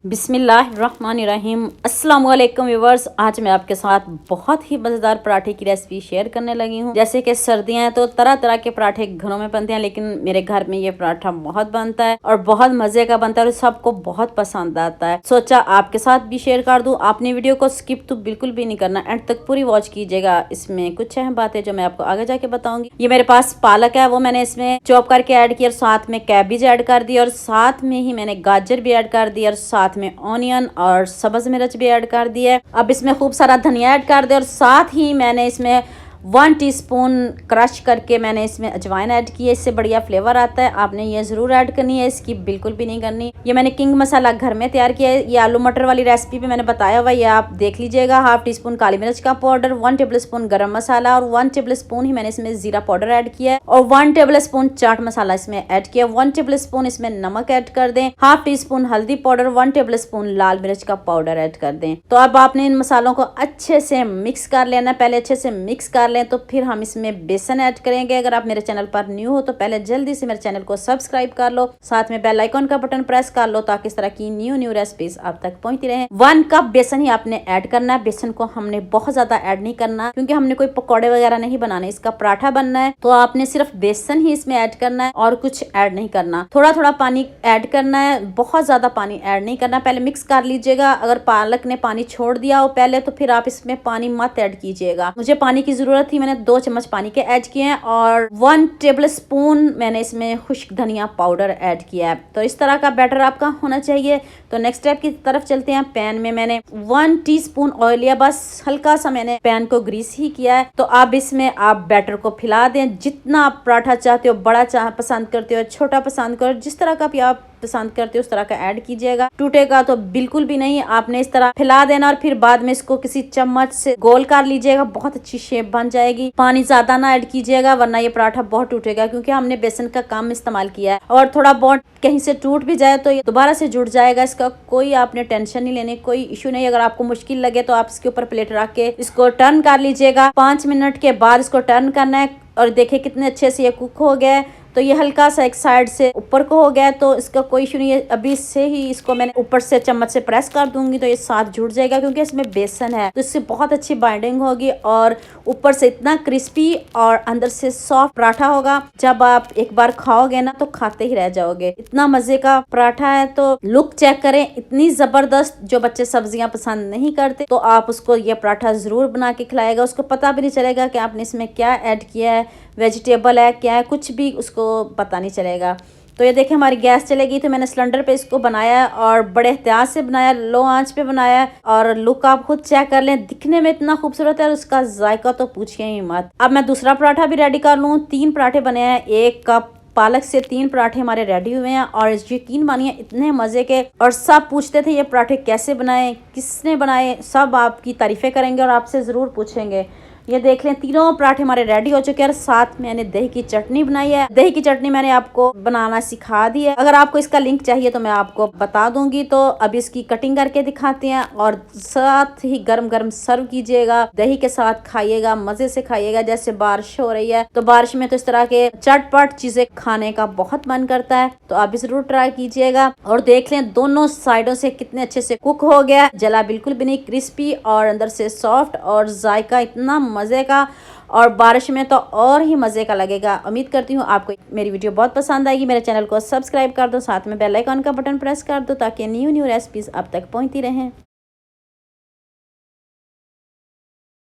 बिस्मिल्लाहिर्रहमानिर्रहीम। अस्सलाम वालेकुम व्यूअर्स। आज मैं आपके साथ बहुत ही मज़ेदार पराठे की रेसिपी शेयर करने लगी हूँ। जैसे कि सर्दियाँ हैं तो तरह तरह के पराठे घरों में बनते हैं, लेकिन मेरे घर में ये पराठा बहुत बनता है और बहुत मज़े का बनता है और सबको बहुत पसंद आता है। सोचा आपके साथ भी शेयर कर दूँ। आपने वीडियो को स्किप तो बिल्कुल भी नहीं करना, एंड तक पूरी वॉच कीजिएगा। इसमें कुछ अहम बातें जो मैं आपको आगे जाके बताऊंगी। ये मेरे पास पालक है, वो मैंने इसमें चॉप करके ऐड किया और साथ में कैबेज ऐड कर दी और साथ में ही मैंने गाजर भी ऐड कर दी और साथ में ऑनियन और सब्ज मिर्च भी ऐड कर दी है। अब इसमें खूब सारा धनिया ऐड कर दे और साथ ही मैंने इसमें 1 टीस्पून क्रश करके मैंने इसमें अजवाइन ऐड की है। इससे बढ़िया फ्लेवर आता है। आपने ये ज़रूर ऐड करनी है, इसकी बिल्कुल भी नहीं करनी। ये मैंने किंग मसाला घर में तैयार किया है। ये आलू मटर वाली रेसिपी भी मैंने बताया हुआ है, ये आप देख लीजिएगा। 1/2 टीस्पून काली मिर्च का पाउडर, 1 टेबलस्पून गरम मसाला और 1 टेबलस्पून ही मैंने इसमें जीरा पाउडर ऐड किया है और 1 टेबलस्पून चाट मसाला इसमें ऐड किया। 1 टेबलस्पून इसमें नमक ऐड कर दें, 1/2 टीस्पून हल्दी पाउडर, 1 टेबलस्पून लाल मिर्च का पाउडर ऐड कर दें। तो अब आपने इन मसालों को अच्छे से मिक्स कर लेना। पहले अच्छे से मिक्स कर लें तो फिर हम इसमें बेसन ऐड करेंगे। अगर आप मेरे चैनल पर न्यू हो तो पहले जल्दी से मेरे चैनल को सब्सक्राइब कर लो, साथ में बेल आइकन का बटन प्रेस कर लो ताकि इस तरह की न्यू रेसिपीज आप तक पहुंचती रहे। 1 कप बेसन ही आपने ऐड करना है। बेसन को हमने बहुत ज्यादा ऐड नहीं करना क्योंकि हमने कोई पकौड़े वगैरह नहीं बनाने, इसका पराठा बनना है। तो आपने सिर्फ बेसन ही इसमें ऐड करना है और कुछ ऐड नहीं करना। थोड़ा थोड़ा पानी ऐड करना है, बहुत ज्यादा पानी ऐड नहीं करना। पहले मिक्स कर लीजिएगा। अगर पालक ने पानी छोड़ दिया हो पहले तो फिर आप इसमें पानी मत ऐड कीजिएगा। मुझे पानी की जरूरत थी, मैंने 2 चम्मच पानी के ऐड किए हैं और 1 टेबलस्पून मैंने इसमें खुश्क धनिया पाउडर ऐड किया है। तो इस तरह का बैटर आपका होना चाहिए। तो नेक्स्ट स्टेप की तरफ चलते हैं। पैन में मैंने 1 टीस्पून ऑयल लिया, बस हल्का सा मैंने पैन को ग्रीस ही किया है। तो अब इसमें आप बैटर को फैला दें। जितना आप पराठा चाहते हो, बड़ा पसंद करते हो, छोटा पसंद करो, जिस तरह का भी आप पसंद करते हो उस तरह का ऐड कीजिएगा। टूटेगा तो बिल्कुल भी नहीं। आपने इस तरह फैला देना और फिर बाद में इसको किसी चम्मच से गोल कर लीजिएगा, बहुत अच्छी शेप बन जाएगी। पानी ज्यादा ना ऐड कीजिएगा वरना ये पराठा बहुत टूटेगा, क्योंकि हमने बेसन का कम इस्तेमाल किया है। और थोड़ा बहुत कहीं से टूट भी जाए तो ये दोबारा से जुड़ जाएगा। इसका कोई आपने टेंशन नहीं लेनी, कोई इशू नहीं। अगर आपको मुश्किल लगे तो आप इसके ऊपर प्लेट रख के इसको टर्न कर लीजिएगा। 5 मिनट के बाद इसको टर्न करना है और देखिए कितने अच्छे से ये कुक हो गया है। तो ये हल्का सा एक साइड से ऊपर को हो गया है, तो इसका कोई इशू नहीं है। अभी से ही इसको मैंने ऊपर से चम्मच से प्रेस कर दूंगी तो ये साथ जुड़ जाएगा, क्योंकि इसमें बेसन है तो इससे बहुत अच्छी बाइंडिंग होगी और ऊपर से इतना क्रिस्पी और अंदर से सॉफ्ट पराठा होगा। जब आप एक बार खाओगे ना तो खाते ही रह जाओगे, इतना मजे का पराठा है। तो लुक चेक करें, इतनी जबरदस्त। जो बच्चे सब्जियां पसंद नहीं करते तो आप उसको ये पराठा जरूर बना के खिलाएगा, उसको पता भी नहीं चलेगा कि आपने इसमें क्या ऐड किया है, वेजिटेबल है क्या है, कुछ भी उसको पता नहीं चलेगा। तो ये देखिए हमारी गैस चलेगी, तो मैंने सिलेंडर पे इसको बनाया और बड़े एहतियात से बनाया, लो आंच पे बनाया। और लुक आप खुद चेक कर लें, दिखने में इतना खूबसूरत है और उसका जायका तो पूछिए ही मत। अब मैं दूसरा पराठा भी रेडी कर लूँ। 3 पराठे बने हैं। 1 कप पालक से 3 पराठे हमारे रेडी हुए हैं और यकीन मानिए इतने मजे के। और सब पूछते थे ये पराठे कैसे बनाए, किसने बनाए, सब आपकी तारीफें करेंगे और आपसे जरूर पूछेंगे। ये देख लें, तीनों पराठे हमारे रेडी हो चुके हैं। साथ मैंने दही की चटनी बनाई है। दही की चटनी मैंने आपको बनाना सिखा दी है, अगर आपको इसका लिंक चाहिए तो मैं आपको बता दूंगी। तो अब इसकी कटिंग करके दिखाते हैं और साथ ही गरम गरम सर्व कीजिएगा। दही के साथ खाइएगा, मजे से खाइएगा। जैसे बारिश हो रही है तो बारिश में तो इस तरह के चटपट चीजें खाने का बहुत मन करता है, तो आप जरूर ट्राई कीजिएगा। और देख लें दोनों साइडों से कितने अच्छे से कुक हो गया, जला बिल्कुल भी नहीं, क्रिस्पी और अंदर से सॉफ्ट और जायका इतना मजे का। और बारिश में तो और ही मजे का लगेगा। उम्मीद करती हूँ आपको मेरी वीडियो बहुत पसंद आएगी। मेरे चैनल को सब्सक्राइब कर दो, साथ में बेल आइकन का बटन प्रेस कर दो ताकि न्यू रेसिपीज आप तक पहुंचती रहें।